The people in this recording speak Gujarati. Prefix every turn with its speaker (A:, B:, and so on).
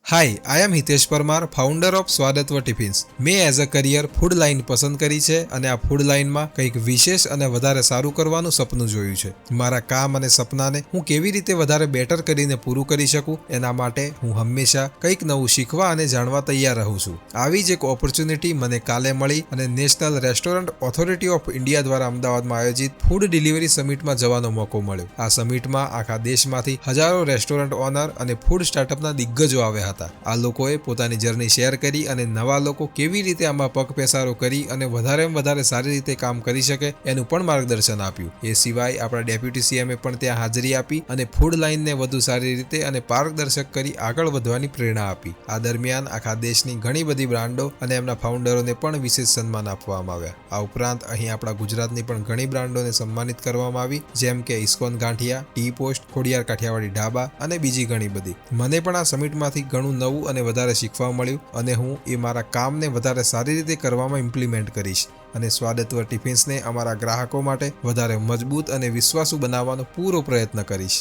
A: Hi, I am Hitesh Parmar, founder of Swadatva tiffins. મેં as a career food line પસંદ કરી છે અને આ ફૂડ લાઇનમાં કંઈક વિશેષ અને વધારે સારું કરવાનું સપનું જોયું છે. મારા કામ અને સપનાને હું કેવી રીતે વધારે બેટર કરીને પૂરું કરી શકું એના માટે હું હંમેશા કંઈક નવું શીખવા અને જાણવા તૈયાર રહું છું. આવી જ એક ઓપોર્ચ્યુનિટી મને કાલે મળી અને national restaurant authority of India દ્વારા અમદાવાદમાં આયોજિત ફૂડ ડિલિવરી સમિટમાં જવાનો મોકો મળ્યો. આ સમિટમાં આખા દેશમાંથી હજારો રેસ્ટોરન્ટ ઓનર અને ફૂડ સ્ટાર્ટઅપના દિગ્ગજો આવ્યા હતા. આ લોકોએ પોતાની જર્ની શેર કરી અને નવા લોકો કેવી રીતે આમાં પગપેસારો કરી અને વધારેમાં વધારે સારી રીતે કામ કરી શકે એનું પણ માર્ગદર્શન આપ્યું. એ સિવાય આપણા ડેપ્યુટી સીએમએ પણ ત્યાં હાજરી આપી અને ફૂડ લાઇનને વધુ સારી રીતે અને પારદર્શક કરી આગળ વધવાની પ્રેરણા આપી. આ દરમિયાન આખા દેશની ઘણી બધી બ્રાન્ડો અને એમના ફાઉન્ડરોને પણ વિશેષ સન્માન આપવામાં આવ્યા. આ ઉપરાંત અહીં આપણા ગુજરાતની પણ ઘણી બ્રાન્ડોને સન્માનિત કરવામાં આવી, જેમ કે ઇસ્કોન ગાંઠિયા, ટી પોસ્ટ, ખોડિયાર કાઠિયાવાડી ઢાબા અને બીજી ઘણી બધી. મને પણ આ સમિટમાંથી ઘણું નવું અને વધારે શીખવા મળ્યું અને હું એ મારા કામને વધારે સારી રીતે કરવામાં ઇમ્પ્લિમેન્ટ કરીશ અને સ્વાદત્વ ટિફિન્સને અમારા ગ્રાહકો માટે વધારે મજબૂત અને વિશ્વાસુ બનાવવાનો પૂરો પ્રયત્ન કરીશ.